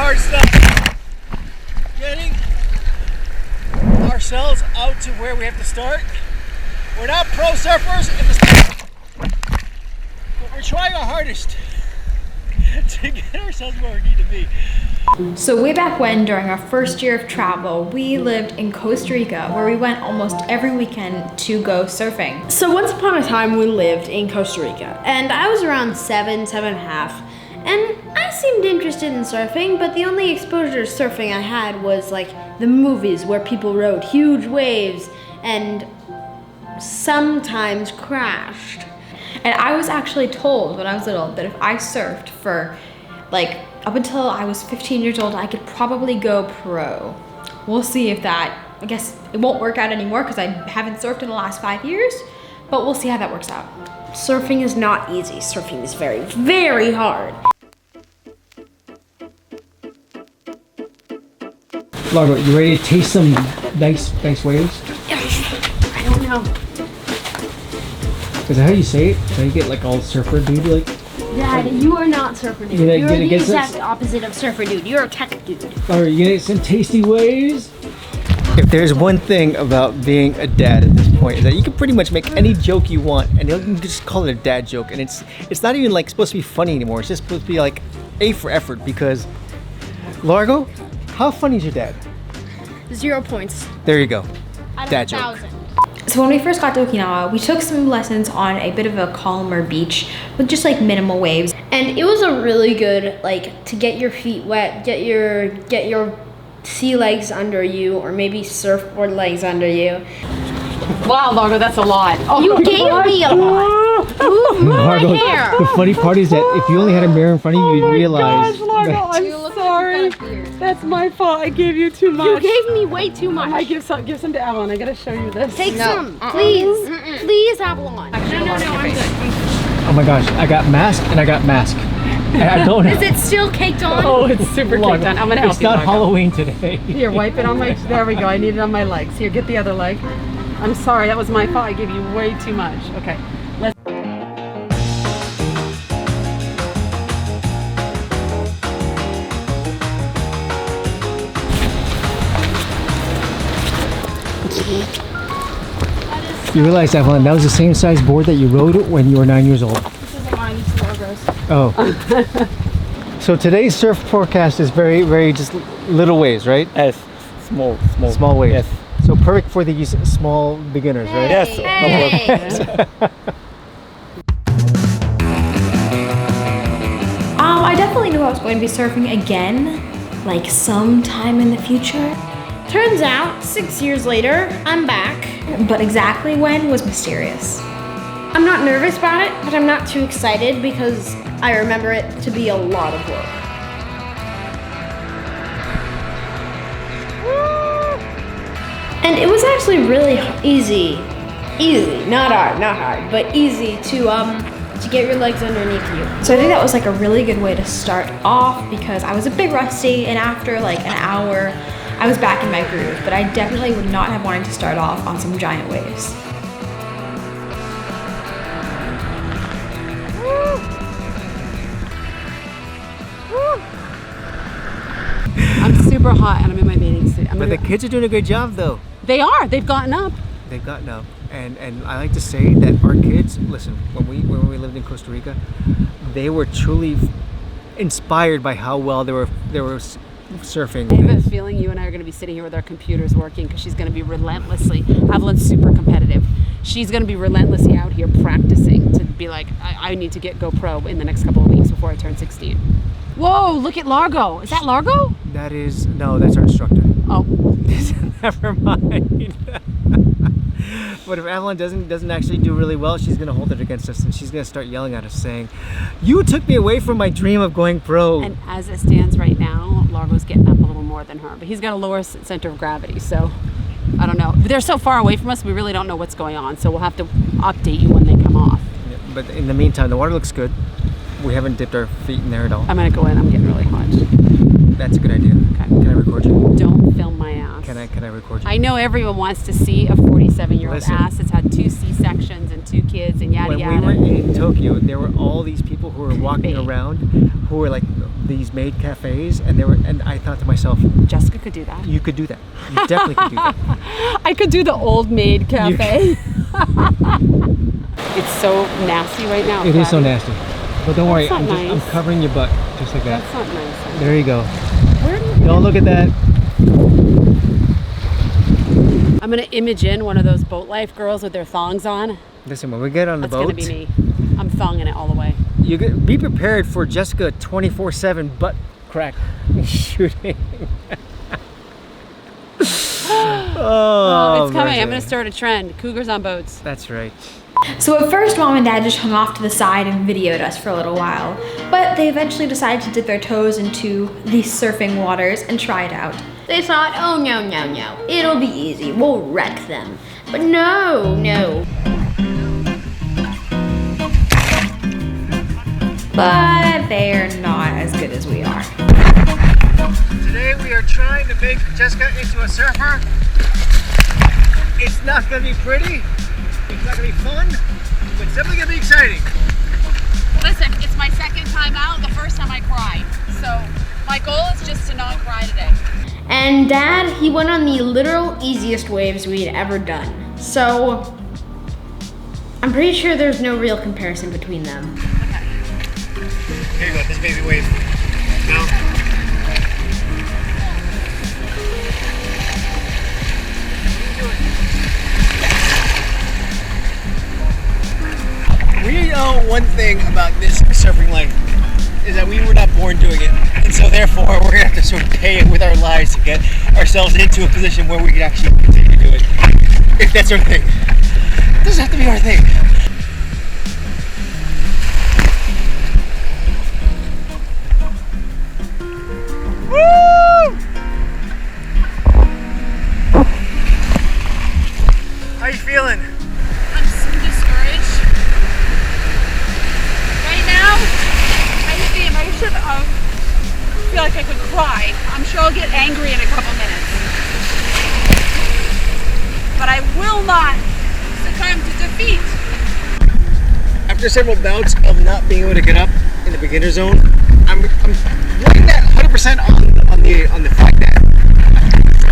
hard stuff. Getting ourselves out to where we have to start. We're not pro surfers in the sport, but we're trying our hardest to get ourselves where we need to be. So way back when, during our first year of travel, we lived in Costa Rica, where we went almost every weekend to go surfing. So once upon a time we lived in Costa Rica, and I was around 7.5, and I seemed interested in surfing, but the only exposure to surfing I had was like the movies where people rode huge waves and sometimes crashed. And I was actually told when I was little that if I surfed for like up until I was 15 years old, I could probably go pro. We'll see if that, I guess it won't work out anymore because I haven't surfed in the last 5 years, but we'll see how that works out. Surfing is not easy. Surfing is very, very hard. Largo, you ready to taste some nice waves? I don't know. Is that how you say it? How you get like all surfer dude like? Dad, you are not surfer dude. You're the exact opposite of surfer dude. You're a tech dude. Alright, you gonna get some tasty waves? If there's one thing about being a dad at this point, is that you can pretty much make any joke you want and you can just call it a dad joke, and it's not even like supposed to be funny anymore. It's just supposed to be like A for effort, because Largo, how funny is your dad? 0 points. There you go. Out of Dad joke. 1,000. So when we first got to Okinawa, we took some lessons on a bit of a calmer beach with just like minimal waves. And it was a really good, like, to get your feet wet, get your sea legs under you, or maybe surfboard legs under you. Wow, Largo, that's a lot. Oh, You gave me a lot. Move my Largo, hair. the funny part is that if you only had a mirror in front of you, you'd realize. Gosh, Largo, I'm sorry. That's my fault. I gave you too much. You gave me way too much. I might give some to Evelyn. I gotta show you this. Take some, please. Please have one. No, I'm good. Oh my gosh, I got mask and I got mask. And I don't Is it still caked on? Oh, it's super caked on. I'm gonna help It's you, not Largo. Halloween today. Here, wipe it on my, there we go. I need it on my legs. Here, get the other leg. I'm sorry, that was my fault. I gave you way too much. Okay, let's. You realize, Evelyn, that was the same size board that you rode when you were 9 years old. This isn't mine, this is Largo's. Oh. So today's surf forecast is very, very just little waves, right? Yes, small Small waves. Yes. So perfect for these small beginners, right? Yes, no problem. I definitely knew I was going to be surfing again, like sometime in the future. Turns out, 6 years later, I'm back. But exactly when was mysterious. I'm not nervous about it, but I'm not too excited because I remember it to be a lot of work. And it was actually really easy, not hard, but easy to get your legs underneath you. So I think that was like a really good way to start off because I was a bit rusty, and after like an hour, I was back in my groove, but I definitely would not have wanted to start off on some giant waves. I'm super hot and I'm in my bathing suit. But the kids are doing a great job, though. They are. They've gotten up. They've gotten up, and I like to say that our kids, listen, when we lived in Costa Rica, they were truly inspired by how well they were surfing. I have a feeling you and I are going to be sitting here with our computers working because she's going to be relentlessly, Evelyn's super competitive. She's going to be relentlessly out here practicing to be like, I need to go pro in the next couple of weeks before I turn 16. Whoa, look at Largo. Is that Largo? No, that's our instructor. Oh. Never mind. But if Evelyn doesn't actually do really well, she's going to hold it against us, and she's going to start yelling at us saying, "You took me away from my dream of going pro." And as it stands right now, Largo's getting up a little more than her, but he's got a lower center of gravity, so I don't know. They're so far away from us, we really don't know what's going on, so we'll have to update you when they come off. Yeah, but in the meantime, the water looks good. We haven't dipped our feet in there at all. I'm going to go in. I'm getting really hot. That's a good idea. Okay. Can I record you? Don't film my ass. Can I record you? I know everyone wants to see a 47-year-old Listen. ass that's had 2 C-sections and 2 kids and yada When yada. we were in Tokyo, there were all these people who were walking Babe. around who were like these maid cafes, and I thought to myself, Jessica could do that. you could do that. You definitely could do that. I could do the old maid cafe. It's so nasty right now. It is so nasty. But don't worry, That's not I'm nice. covering your butt just like that. That's not nice. There you go. Where do you- Don't look at that. I'm gonna image in one of those boat life girls with their thongs on. Listen, when we get on the That's boat, gonna be me. I'm thonging it all the way. be prepared for Jessica 24/7 butt crack shooting. It's coming. I'm mercy. gonna start a trend. Cougars on boats. That's right. So at first, Mom and Dad just hung off to the side and videoed us for a little while, but they eventually decided to dip their toes into the surfing waters and try it out. They thought, oh no, it'll be easy, we'll wreck them. But no. But they're not as good as we are. Today we are trying to make Jessica into a surfer. It's not going to be pretty. It's not going to be fun. But it's definitely going to be exciting. Listen, it's my second time out. The first time I cried. So my goal is just to not cry today. And Dad, he went on the literal easiest waves we'd ever done. So I'm pretty sure there's no real comparison between them. Here you go, this baby wave. Now. We know one thing about this surfing life is that we were not born doing it, and so therefore we're gonna have to sort of pay it with our lives to get ourselves into a position where we can actually continue to do it. If that's our thing. It doesn't have to be our thing. Woo! How you feeling? I'm so discouraged. Right now, I should feel like I could cry. I'm sure I'll get angry in a couple minutes. But I will not succumb to defeat. After several bouts of not being able to get up in the beginner zone, I'm running that 100% on the flag net.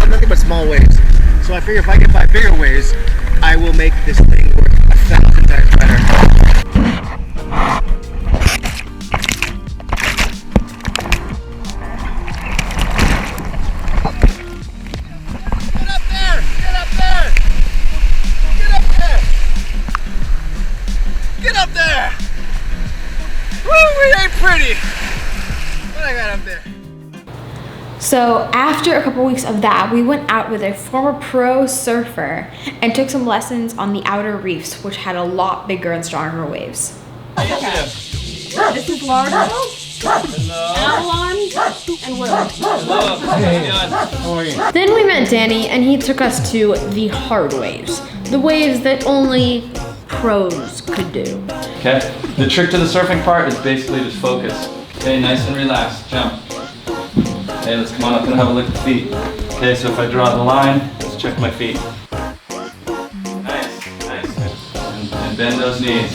On nothing but small waves. So I figure if I get 5 bigger waves, I will make this thing work 1,000 times better. Get up there! Get up there! Get up there! Get up there! Woo, it ain't pretty! What I got up there? So after a couple weeks of that, we went out with a former pro surfer and took some lessons on the outer reefs, which had a lot bigger and stronger waves. This is Largo, Avalon, and Will. Then we met Danny, and he took us to the hard waves. The waves that only pros could do. Okay, the trick to the surfing part is basically just focus. Okay, nice and relaxed, jump. Okay, let's come on up and have a look at the feet. Okay, so if I draw the line, let's check my feet. Nice. And bend those knees.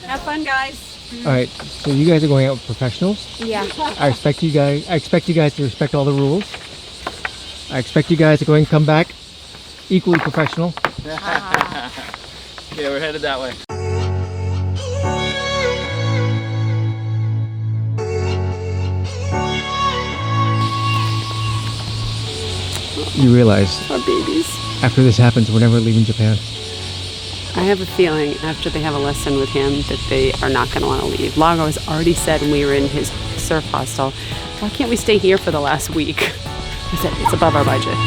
Have fun, guys. All right, so you guys are going out with professionals. Yeah. I expect you guys to respect all the rules. I expect you guys to go and come back equally professional. Okay, we're headed that way. You realize Our babies. after this happens, we're never leaving Japan. I have a feeling after they have a lesson with him that they are not going to want to leave. Lago has already said when we were in his surf hostel, why can't we stay here for the last week? I said, it's above our budget.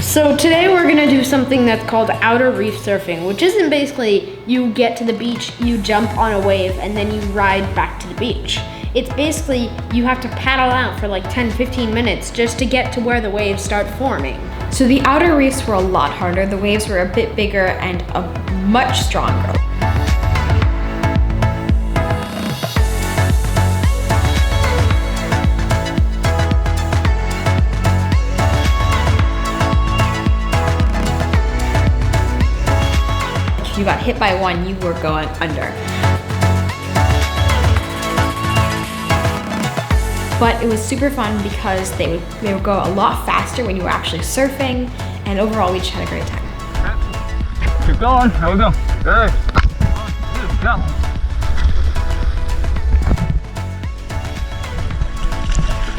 So today we're gonna do something that's called outer reef surfing, which isn't basically you get to the beach, you jump on a wave, and then you ride back to the beach. It's basically you have to paddle out for like 10-15 minutes just to get to where the waves start forming. So the outer reefs were a lot harder. The waves were a bit bigger and much stronger. if you got hit by one, you were going under. But it was super fun because they would go a lot faster when you were actually surfing, and overall we just had a great time. Keep going. Here we go. Good. Go.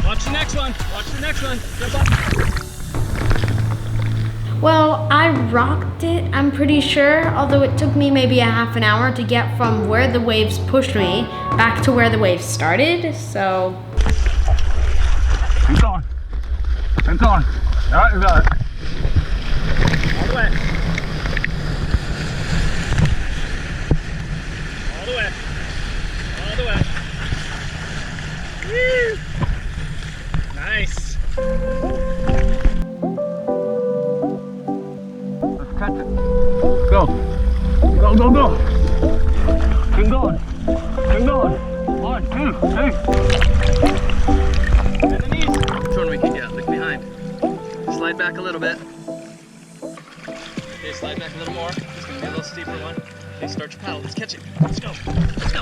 Watch the next one. Watch the next one. Jump up. Well, I rocked it, I'm pretty sure, although it took me maybe a half an hour to get from where the waves pushed me back to where the waves started, so... Keep going. Keep going. All right, you got it. All the way. All the way. All the way. Woo! Nice. Let's catch it. Go. Go, go, go. Keep going. Keep going. 1, 2, 3. Bend the knees. Which one we can get? Look behind. Slide back a little bit. Okay, slide back a little more. It's gonna be a little steeper one. Okay, start your paddle. Let's catch it. Let's go. Let's go.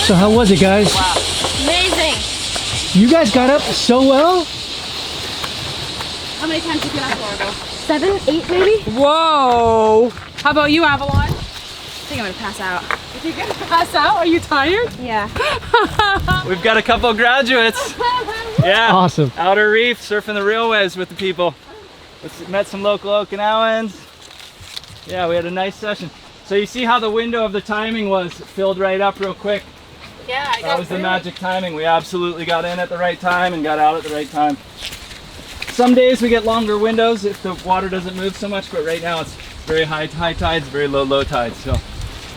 So how was it, guys? Amazing! You guys got up so well? How many times did you get up, Laurel? 7, 8 maybe? Whoa! How about you, Avalon? I think I'm gonna pass out. If you're gonna pass out, are you tired? Yeah. We've got a couple graduates. Yeah. Awesome. Outer Reef, surfing the real waves with the people. Met some local Okinawans. Yeah, we had a nice session. So you see how the window of the timing was filled right up real quick? Yeah, I That was the magic timing. We absolutely got in at the right time and got out at the right time. Some days we get longer windows if the water doesn't move so much, but right now it's very high tides, very low tides, so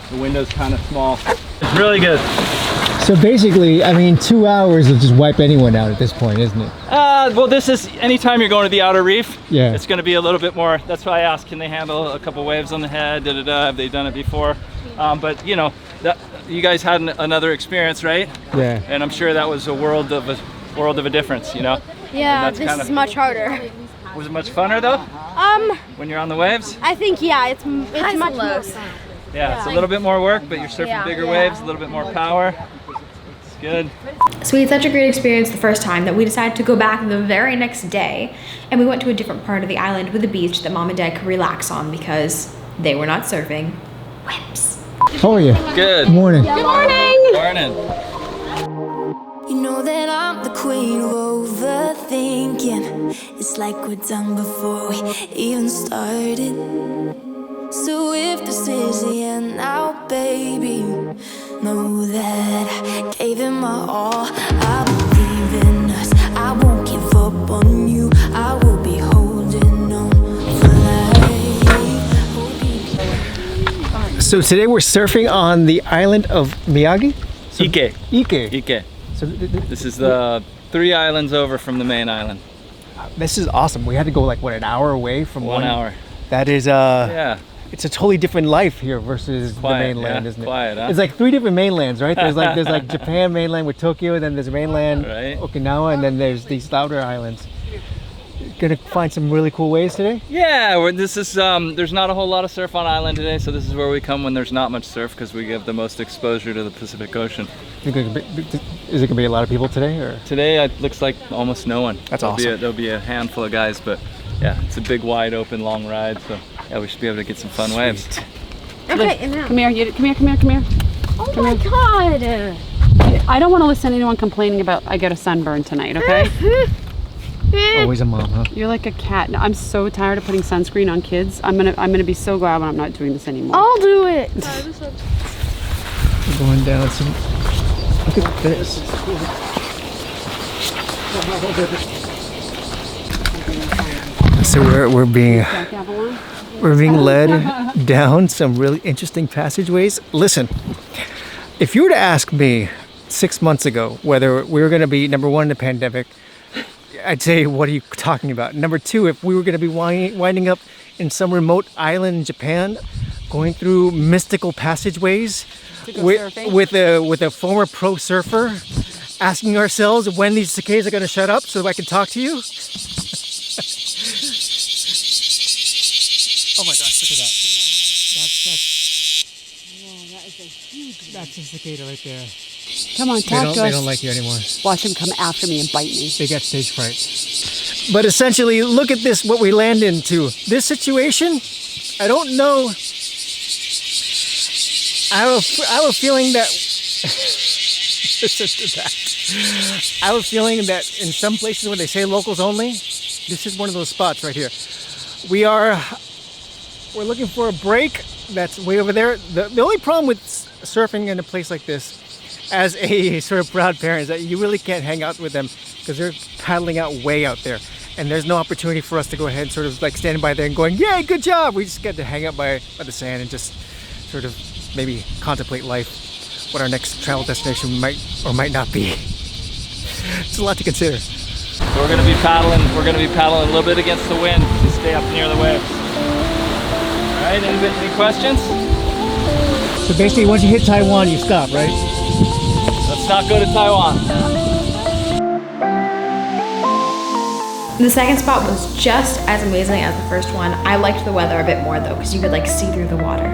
the window's kind of small. It's really good. So basically, I mean, 2 hours will just wipe anyone out at this point, isn't it? Well, this is anytime you're going to the outer reef. Yeah. It's going to be a little bit more. That's why I asked, can they handle a couple waves on the head? Have they done it before? But you know, you guys had another experience, right? Yeah. And I'm sure that was a world of a difference, you know. Yeah, that's this kind is of- much harder. Was it much funner though when you're on the waves? I think, yeah, it's much more fun. Yeah, it's a little bit more work, but you're surfing bigger waves, a little bit more power. It's good. So we had such a great experience the first time that we decided to go back the very next day, and we went to a different part of the island with a beach that mom and dad could relax on because they were not surfing whips. How are you? Good. Morning. Good morning! Morning. You know that I'm the queen of overthinking. It's like we're done before we even started. So if this is the end now, baby, know that I gave it my all. I believe in us, I won't give up on you. I will be holding on for life. So today we're surfing on the island of Miyagi? So, Ike. Ike. So This is the 3 islands over from the main island. this is awesome. We had to go like, what, an hour away from 1 hour. That is, Yeah. it's a totally different life here versus Quiet, the mainland, yeah, isn't it? quiet, huh? It's like 3 different mainlands, right? There's like Japan mainland with Tokyo, then there's mainland Right. Okinawa, and then there's these outer islands. Gonna find some really cool waves today? Yeah, this is there's not a whole lot of surf on island today, so this is where we come when there's not much surf because we give the most exposure to the Pacific Ocean. Is it gonna be a lot of people today, or? Today it looks like almost no one. That's There'll awesome. There'll be a handful of guys, but yeah, it's a big, wide open, long ride, so yeah, we should be able to get some fun waves. Okay, and now. Come here, come here. Oh my god! I don't want to listen to anyone complaining about I get a sunburn tonight, okay? Always a mom, huh? You're like a cat. No, I'm so tired of putting sunscreen on kids. I'm gonna be so glad when I'm not doing this anymore. I'll do it! We're going down some. Look at this. So we're being led down some really interesting passageways. Listen, if you were to ask me 6 months ago whether we were going to be number one in the pandemic, I'd say, what are you talking about? Number two, if we were going to be winding up in some remote island in Japan, going through mystical passageways with a former pro surfer, asking ourselves when these cicadas are going to shut up so that I can talk to you. Oh my gosh, look at that. That's a cicada right there. Come on, talk to us. They don't like you anymore. Watch him come after me and bite me. They got stage fright. But essentially, look at this, what we land into. This situation, I don't know. I have a feeling that listen to that. I have a feeling that in some places where they say locals only, this is one of those spots right here. We're looking for a break that's way over there. The only problem with surfing in a place like this, as a sort of proud parent, is that you really can't hang out with them because they're paddling out way out there. And there's no opportunity for us to go ahead and sort of like standing by there and going, yay, good job. We just get to hang out by the sand and just sort of maybe contemplate life, what our next travel destination might or might not be. It's a lot to consider. So we're gonna be paddling a little bit against the wind to stay up near the waves. All right, any questions? So basically, once you hit Taiwan, you stop, right? Let's not go to Taiwan. The second spot was just as amazing as the first one. I liked the weather a bit more though, because you could like see through the water.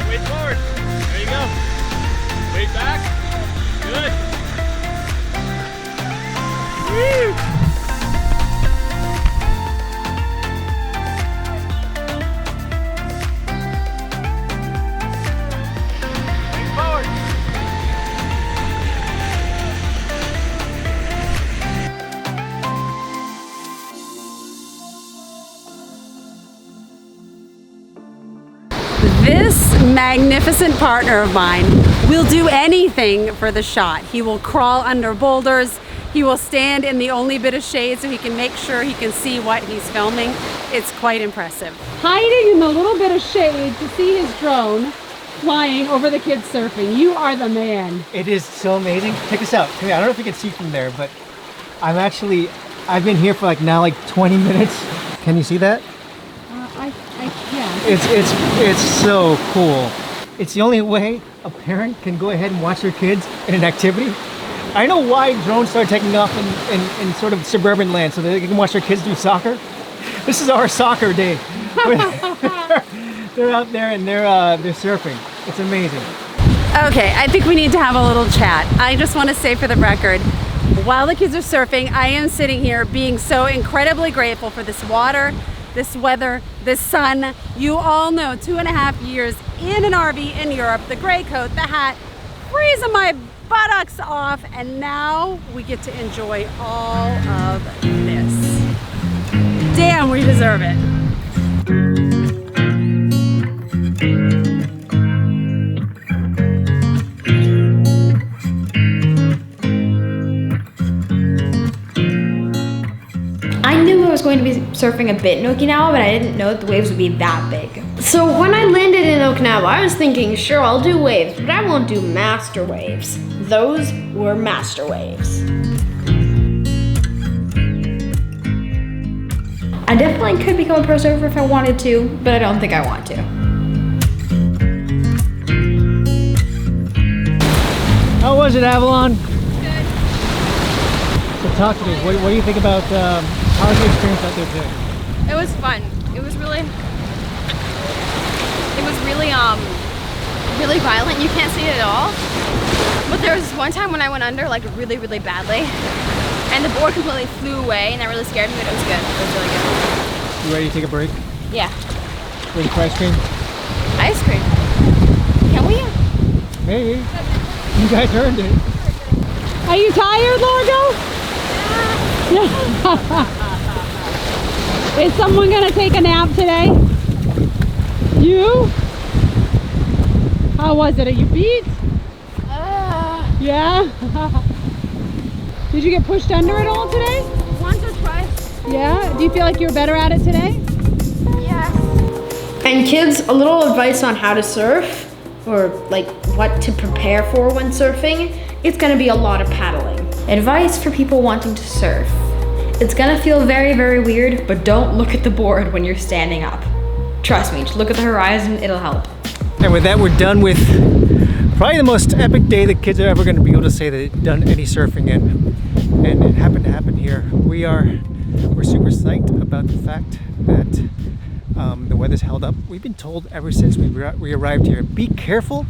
Wait forward. There you go. Wait back. Good. Woo! Wait forward. This magnificent partner of mine will do anything for the shot. He will crawl under boulders. He will stand in the only bit of shade so he can make sure he can see what he's filming. It's quite impressive. Hiding in the little bit of shade to see his drone flying over the kids surfing. You are the man. It is so amazing. Check this out. I don't know if you can see from there, but I've been here for like 20 minutes. Can you see that? Yeah. It's so cool. It's the only way a parent can go ahead and watch their kids in an activity. I know why drones started taking off in sort of suburban land so that they can watch their kids do soccer. This is our soccer day. They're out there and they're surfing. It's amazing. Okay, I think we need to have a little chat. I just want to say for the record, while the kids are surfing, I am sitting here being so incredibly grateful for this water, this weather, this sun. You all know 2.5 years in an RV in Europe, the gray coat, the hat, freezing my buttocks off, and now we get to enjoy all of this. Damn, we deserve it. I knew I was going to be surfing a bit in Okinawa, but I didn't know that the waves would be that big. So when I landed in Okinawa, I was thinking, sure, I'll do waves, but I won't do master waves. Those were master waves. I definitely could become a pro surfer if I wanted to, but I don't think I want to. How was it, Avalon? Good. So talk to me. What do you think about how was the experience out there today? It was fun. It was really It was really really violent. You can't see it at all. But there was one time when I went under like really, really badly, and the board completely flew away, and that really scared me. But it was good. It was really good. You ready to take a break? Yeah. Ready for ice cream? Ice cream. Can we? Maybe. You guys earned it. Are you tired, Largo? Is someone gonna take a nap today? You? How was it? Are you beat? Yeah? Did you get pushed under at all today? Once or twice. Yeah? Do you feel like you're better at it today? Yes. And kids, a little advice on how to surf, or like what to prepare for when surfing. It's gonna be a lot of paddling. Advice for people wanting to surf. It's gonna feel very, very weird, but don't look at the board when you're standing up. Trust me, just look at the horizon, it'll help. And with that, we're done with probably the most epic day the kids are ever going to be able to say they've done any surfing in. And it happened to happen here. We're super psyched about the fact that the weather's held up. We've been told ever since we arrived here, be careful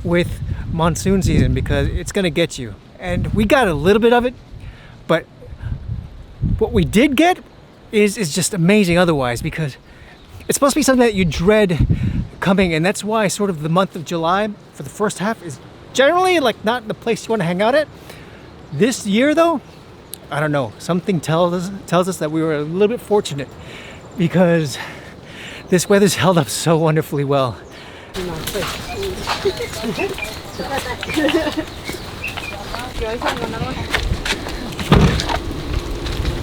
with monsoon season because it's going to get you. And we got a little bit of it, but what we did get is just amazing otherwise, because it's supposed to be something that you dread coming, and that's why sort of the month of July for the first half is generally like not the place you want to hang out at. This year though, I don't know, something tells us that we were a little bit fortunate because this weather's held up so wonderfully well.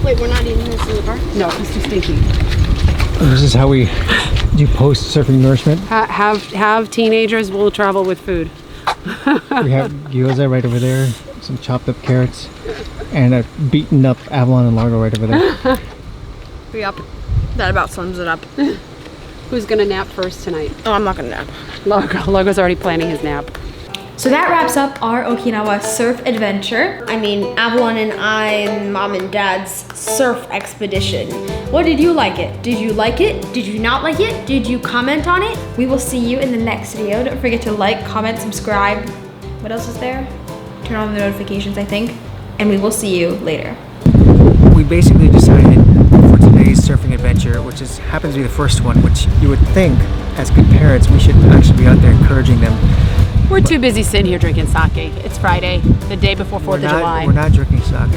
Wait, we're not eating this in the car? No, it's too stinky. This is how we do post-surfing nourishment. Have teenagers will travel with food. We have gyoza right over there, some chopped up carrots, and a beaten up Avalon and Largo right over there. Yep. That about sums it up. Who's gonna nap first tonight? Oh, I'm not gonna nap. Largo's already planning his nap. So that wraps up our Okinawa surf adventure. I mean, Avalon and I, Mom and Dad's surf expedition. What did you like it? Did you like it? Did you not like it? Did you comment on it? We will see you in the next video. Don't forget to like, comment, subscribe. What else is there? Turn on the notifications, I think. And we will see you later. We basically decided for today's surfing adventure, which happens to be the first one, which you would think as good parents we should actually be out there encouraging them. We're too busy sitting here drinking sake. It's Friday, the day before 4th of July. We're not drinking sake.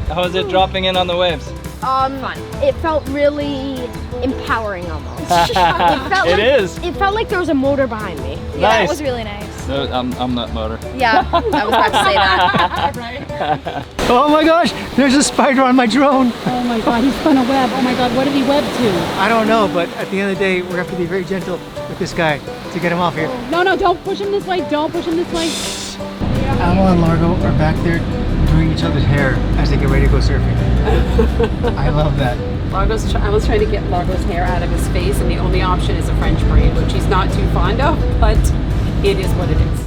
How was it dropping in on the waves? Fun. It felt really empowering almost. It felt like there was a motor behind me. Yeah, Nice. that was really nice. No, I'm not motor. Yeah, I was about to say that. Oh my gosh, there's a spider on my drone. Oh my god, he spun a web. Oh my god, what did he web to? I don't know, but at the end of the day, we're gonna have to be very gentle with this guy to get him off here. No, don't push him this way. Don't push him this way. Avalon and Largo are back there doing each other's hair as they get ready to go surfing. I love that. I was trying to get Largo's hair out of his face, and the only option is a French braid, which he's not too fond of, but it is what it is.